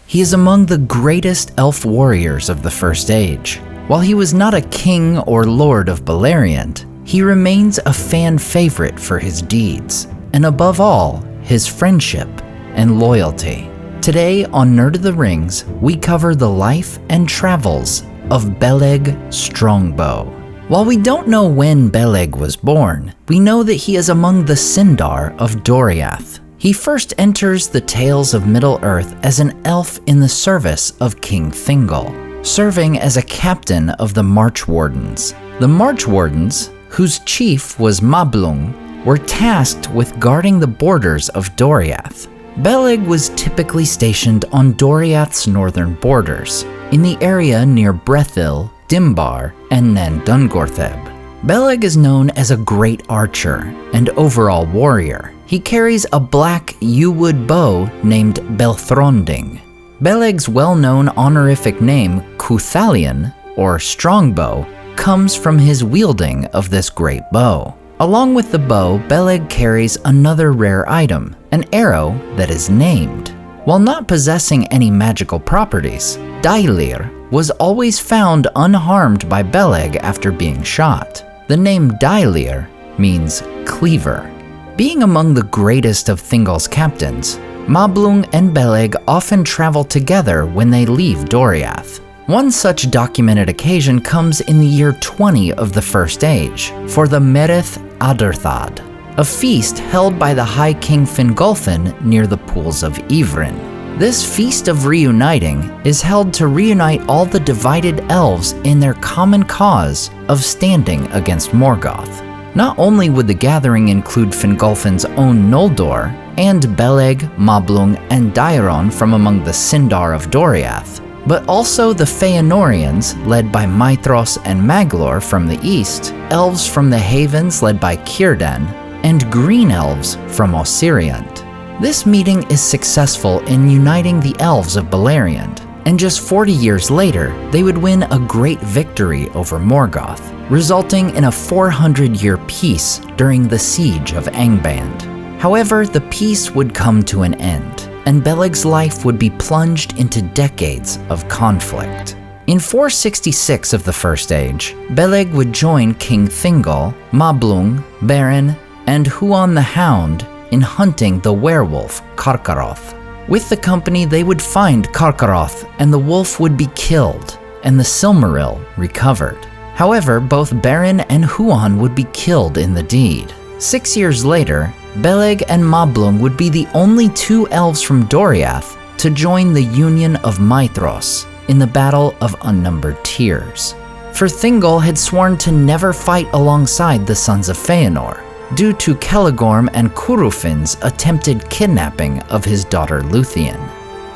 He is among the greatest elf warriors of the First Age. While he was not a king or lord of Beleriand, he remains a fan favorite for his deeds, and above all, his friendship and loyalty. Today on Nerd of the Rings, we cover the life and travels of Beleg Strongbow. While we don't know when Beleg was born, we know that he is among the Sindar of Doriath. He first enters the tales of Middle-earth as an elf in the service of King Thingol, serving as a captain of the March Wardens. The March Wardens, whose chief was Mablung, were tasked with guarding the borders of Doriath. Beleg was typically stationed on Doriath's northern borders, in the area near Brethil, Dimbar, and Nan Dungortheb. Beleg is known as a great archer and overall warrior. He carries a black yew-wood bow named Belthronding. Beleg's well-known honorific name, Cúthalion, or Strongbow, comes from his wielding of this great bow. Along with the bow, Beleg carries another rare item, an arrow that is named. While not possessing any magical properties, Dailir was always found unharmed by Beleg after being shot. The name Dailir means cleaver. Being among the greatest of Thingol's captains, Mablung and Beleg often travel together when they leave Doriath. One such documented occasion comes in the year 20 of the First Age, for the Mereth Aderthad, a feast held by the High King Fingolfin near the pools of Ivrin. This feast of reuniting is held to reunite all the divided elves in their common cause of standing against Morgoth. Not only would the gathering include Fingolfin's own Noldor, and Beleg, Mablung, and Daeron from among the Sindar of Doriath, but also the Feanorians, led by Maedhros and Maglor from the east, elves from the Havens led by Círdan, and green elves from Osiriant. This meeting is successful in uniting the elves of Beleriand, and just 40 years later, they would win a great victory over Morgoth, resulting in a 400-year peace during the siege of Angband. However, the peace would come to an end, and Beleg's life would be plunged into decades of conflict. In 466 of the First Age, Beleg would join King Thingol, Mablung, Beren, and Huan the Hound in hunting the werewolf Carcharoth. With the company, they would find Carcharoth, and the wolf would be killed, and the Silmaril recovered. However, both Beren and Huan would be killed in the deed. 6 years later, Beleg and Mablung would be the only two elves from Doriath to join the Union of Maedhros in the Battle of Unnumbered Tears. For Thingol had sworn to never fight alongside the Sons of Feanor, due to Celegorm and Curufin's attempted kidnapping of his daughter Luthien.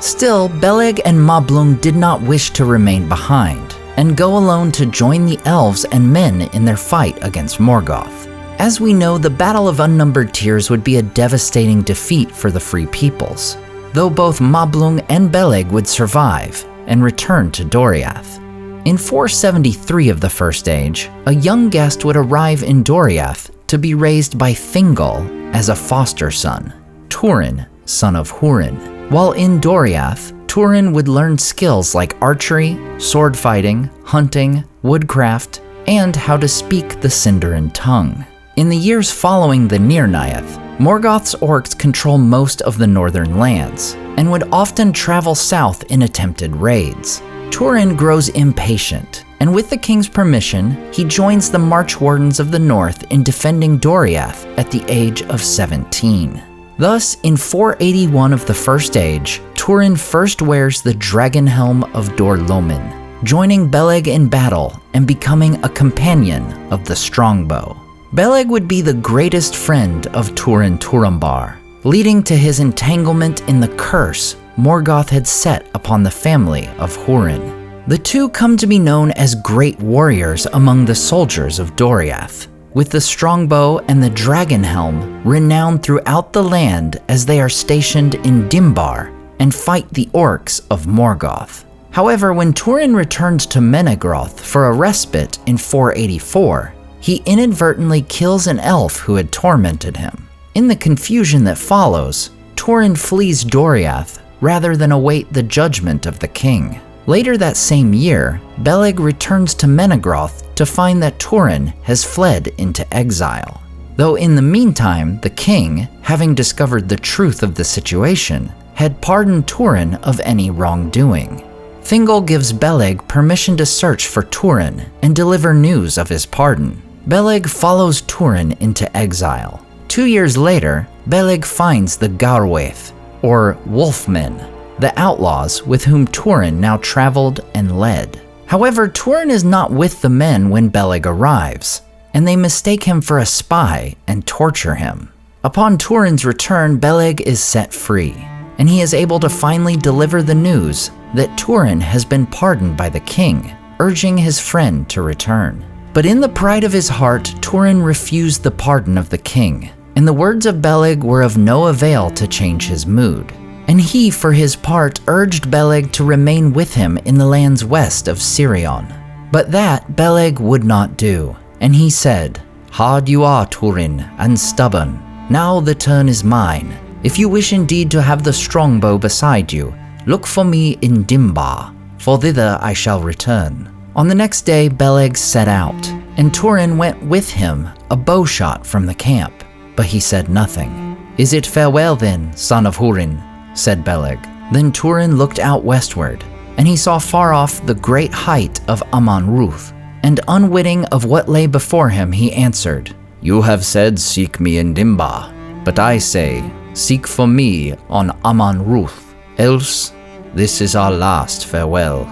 Still, Beleg and Mablung did not wish to remain behind, and go alone to join the elves and men in their fight against Morgoth. As we know, the Battle of Unnumbered Tears would be a devastating defeat for the Free Peoples, though both Mablung and Beleg would survive and return to Doriath. In 473 of the First Age, a young guest would arrive in Doriath to be raised by Thingol as a foster son, Túrin, son of Huan. While in Doriath, Túrin would learn skills like archery, sword fighting, hunting, woodcraft, and how to speak the Sindarin tongue. In the years following the Nirnaeth, Morgoth's orcs control most of the northern lands, and would often travel south in attempted raids. Túrin grows impatient, and with the king's permission, he joins the March Wardens of the North in defending Doriath at the age of 17. Thus, in 481 of the First Age, Túrin first wears the dragon helm of Dorlomin, joining Beleg in battle and becoming a companion of the Strongbow. Beleg would be the greatest friend of Túrin Turambar, leading to his entanglement in the curse Morgoth had set upon the family of Huan. The two come to be known as great warriors among the soldiers of Doriath, with the Strongbow and the Dragon Helm renowned throughout the land as they are stationed in Dimbar and fight the orcs of Morgoth. However, when Túrin returned to Menegroth for a respite in 484, he inadvertently kills an elf who had tormented him. In the confusion that follows, Túrin flees Doriath, rather than await the judgment of the king. Later that same year, Beleg returns to Menegroth to find that Turin has fled into exile. Though in the meantime, the king, having discovered the truth of the situation, had pardoned Turin of any wrongdoing. Thingol gives Beleg permission to search for Turin and deliver news of his pardon. Beleg follows Turin into exile. 2 years later, Beleg finds the Garwaith, or Wolfmen, the outlaws with whom Turin now traveled and led. However, Turin is not with the men when Beleg arrives, and they mistake him for a spy and torture him. Upon Turin's return, Beleg is set free, and he is able to finally deliver the news that Turin has been pardoned by the king, urging his friend to return. But in the pride of his heart, Turin refused the pardon of the king, and the words of Beleg were of no avail to change his mood. And he, for his part, urged Beleg to remain with him in the lands west of Sirion. But that Beleg would not do, and he said, "Hard you are, Turin, and stubborn. Now the turn is mine. If you wish indeed to have the strongbow beside you, look for me in Dimbar, for thither I shall return." On the next day, Beleg set out, and Turin went with him, a bowshot from the camp. But he said nothing. "Is it farewell then, son of Hurin?" said Beleg. Then Turin looked out westward, and he saw far off the great height of Aman-Ruth, and unwitting of what lay before him, he answered, "You have said seek me in Dimbar, but I say seek for me on Aman-Ruth, else this is our last farewell."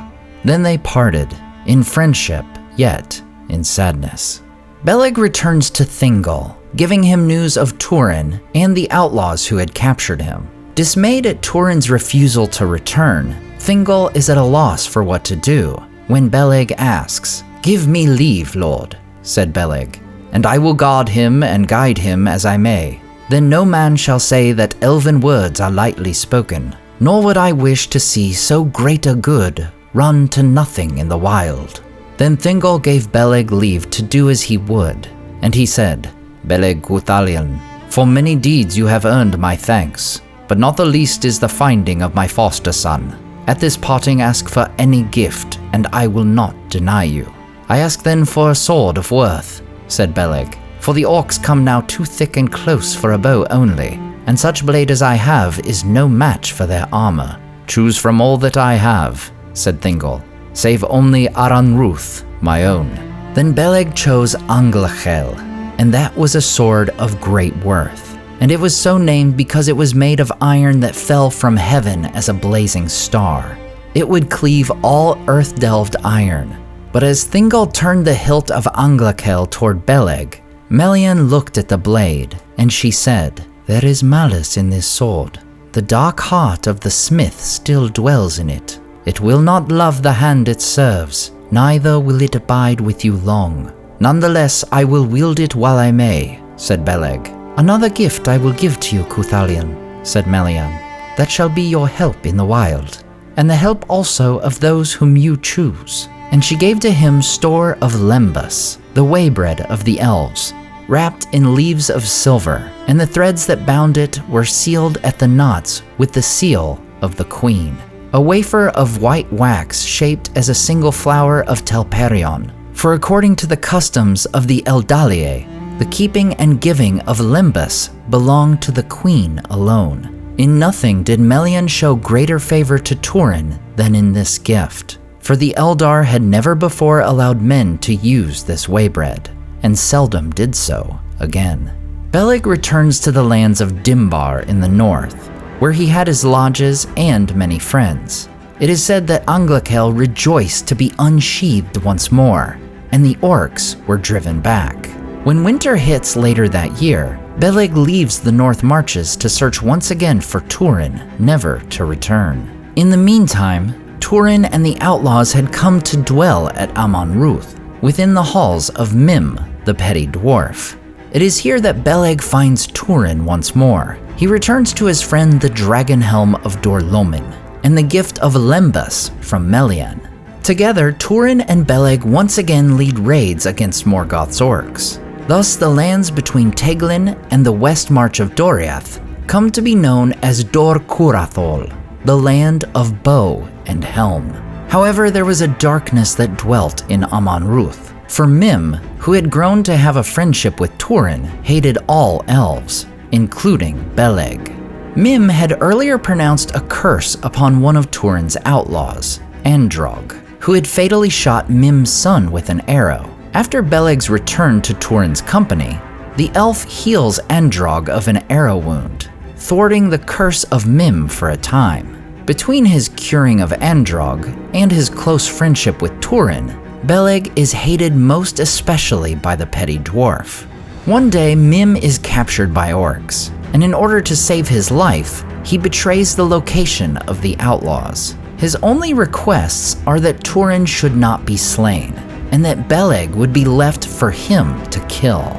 Then they parted, in friendship, yet in sadness. Beleg returns to Thingol, giving him news of Turin and the outlaws who had captured him. Dismayed at Turin's refusal to return, Thingol is at a loss for what to do, when Beleg asks, "Give me leave, lord," said Beleg, "and I will guard him and guide him as I may. Then no man shall say that elven words are lightly spoken, nor would I wish to see so great a good run to nothing in the wild." Then Thingol gave Beleg leave to do as he would, and he said, "Beleg Cúthalion, for many deeds you have earned my thanks, but not the least is the finding of my foster son. At this parting ask for any gift, and I will not deny you." "I ask then for a sword of worth," said Beleg, "for the orcs come now too thick and close for a bow only, and such blade as I have is no match for their armor." "Choose from all that I have," said Thingol, "save only Aran-Ruth, my own." Then Beleg chose Anglachel, and that was a sword of great worth. And it was so named because it was made of iron that fell from heaven as a blazing star. It would cleave all earth-delved iron. But as Thingol turned the hilt of Anglachel toward Beleg, Melian looked at the blade, and she said, "There is malice in this sword. The dark heart of the smith still dwells in it. It will not love the hand it serves, neither will it abide with you long. Nonetheless, I will wield it while I may," said Beleg. "Another gift I will give to you, Cuthalion," said Melian. "That shall be your help in the wild, and the help also of those whom you choose." And she gave to him store of lembas, the waybread of the elves, wrapped in leaves of silver, and the threads that bound it were sealed at the knots with the seal of the queen. A wafer of white wax shaped as a single flower of Telperion, for according to the customs of the Eldalie, the keeping and giving of lembas belonged to the queen alone. In nothing did Melian show greater favor to Turin than in this gift, for the Eldar had never before allowed men to use this waybread, and seldom did so again. Beleg returns to the lands of Dimbar in the north, where he had his lodges and many friends. It is said that Anglachel rejoiced to be unsheathed once more, and the orcs were driven back. When winter hits later that year, Beleg leaves the north marches to search once again for Turin, never to return. In the meantime, Turin and the outlaws had come to dwell at Aman-Ruth, within the halls of Mim, the petty dwarf. It is here that Beleg finds Turin once more. He returns to his friend the dragon helm of Dorlomin, and the gift of lembas from Melian. Together, Turin and Beleg once again lead raids against Morgoth's orcs. Thus, the lands between Teglin and the west march of Doriath come to be known as Dor Cúrathol, the land of bow and helm. However, there was a darkness that dwelt in Amon-Ruth, for Mim, who had grown to have a friendship with Turin, hated all elves, including Beleg. Mim had earlier pronounced a curse upon one of Turin's outlaws, Androg, who had fatally shot Mim's son with an arrow. After Beleg's return to Turin's company, the elf heals Androg of an arrow wound, thwarting the curse of Mim for a time. Between his curing of Androg and his close friendship with Turin, Beleg is hated most especially by the petty dwarf. One day, Mim is captured by orcs, and in order to save his life, he betrays the location of the outlaws. His only requests are that Turin should not be slain, and that Beleg would be left for him to kill.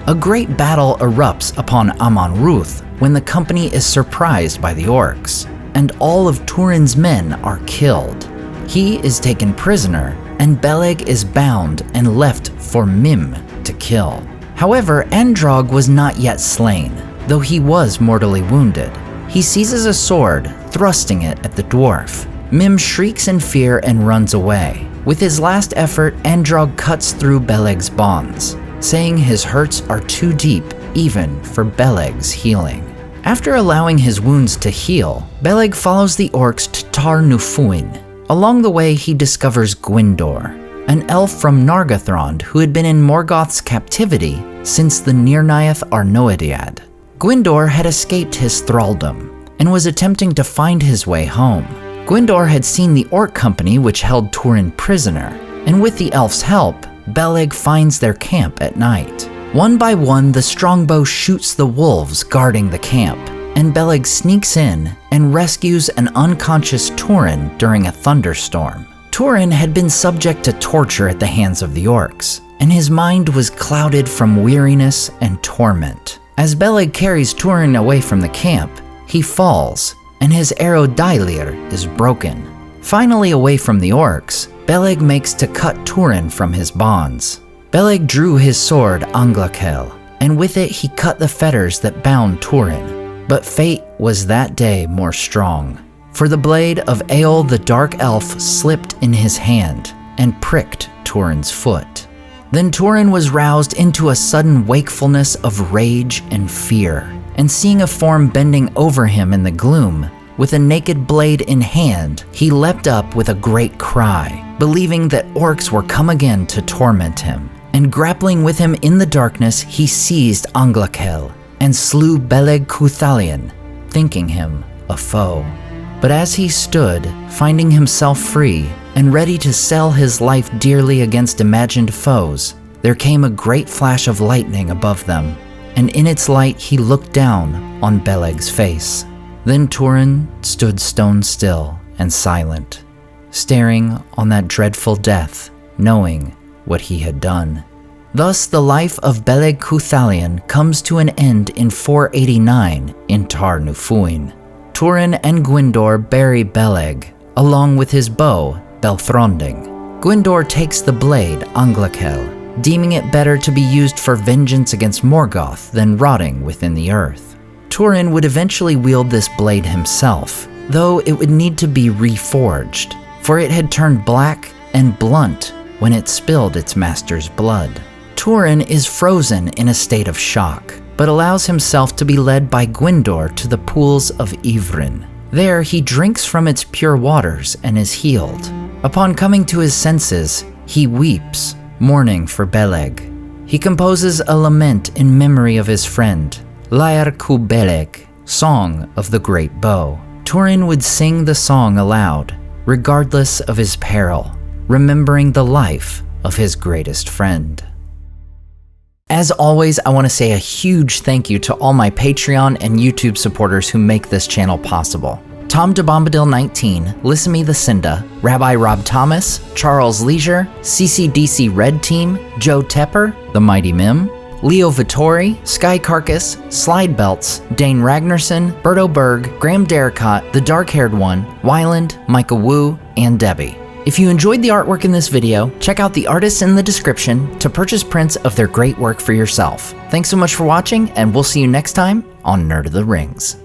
A great battle erupts upon Amon-Ruth when the company is surprised by the orcs, and all of Turin's men are killed. He is taken prisoner, and Beleg is bound and left for Mim to kill. However, Androg was not yet slain, though he was mortally wounded. He seizes a sword, thrusting it at the dwarf. Mim shrieks in fear and runs away. With his last effort, Androg cuts through Beleg's bonds, saying his hurts are too deep even for Beleg's healing. After allowing his wounds to heal, Beleg follows the orcs to Tar Nufuin. Along the way, he discovers Gwyndor, an elf from Nargothrond who had been in Morgoth's captivity since the Nirnaeth Arnoediad. Gwyndor had escaped his thraldom and was attempting to find his way home. Gwyndor had seen the orc company which held Turin prisoner, and with the elf's help, Beleg finds their camp at night. One by one, the Strongbow shoots the wolves guarding the camp, and Beleg sneaks in and rescues an unconscious Turin during a thunderstorm. Turin had been subject to torture at the hands of the orcs, and his mind was clouded from weariness and torment. As Beleg carries Turin away from the camp, he falls, and his arrow Dailir is broken. Finally away from the orcs, Beleg makes to cut Turin from his bonds. Beleg drew his sword Anglakel, and with it he cut the fetters that bound Turin. But fate was that day more strong, for the blade of Eol the Dark Elf slipped in his hand and pricked Turin's foot. Then Turin was roused into a sudden wakefulness of rage and fear, and seeing a form bending over him in the gloom, with a naked blade in hand, he leapt up with a great cry, believing that orcs were come again to torment him. And grappling with him in the darkness, he seized Anglakel and slew Beleg Cúthalion, thinking him a foe. But as he stood, finding himself free and ready to sell his life dearly against imagined foes, there came a great flash of lightning above them, and in its light he looked down on Beleg's face. Then Turin stood stone still and silent, staring on that dreadful death, knowing what he had done. Thus the life of Beleg Cúthalion comes to an end in 489 in Tar Nufuin. Turin and Gwyndor bury Beleg, along with his bow, Belthronding. Gwyndor takes the blade, Anglakel, deeming it better to be used for vengeance against Morgoth than rotting within the earth. Turin would eventually wield this blade himself, though it would need to be reforged, for it had turned black and blunt when it spilled its master's blood. Turin is frozen in a state of shock, but allows himself to be led by Gwyndor to the pools of Ivrin. There he drinks from its pure waters and is healed. Upon coming to his senses, he weeps, mourning for Beleg. He composes a lament in memory of his friend, Lair Cu Beleg, Song of the Great Bow. Turin would sing the song aloud, regardless of his peril, remembering the life of his greatest friend. As always, I want to say a huge thank you to all my Patreon and YouTube supporters who make this channel possible. Tom DeBombadil 19, Lissamy the Cinda, Rabbi Rob Thomas, Charles Leisure, CCDC Red Team, Joe Tepper, The Mighty Mim, Leo Vittori, Sky Carcass, Slide Belts, Dane Ragnarsson, Berto Berg, Graham Derricott, The Dark-Haired One, Wyland, Micah Wu, and Debbie. If you enjoyed the artwork in this video, check out the artists in the description to purchase prints of their great work for yourself. Thanks so much for watching, and we'll see you next time on Nerd of the Rings.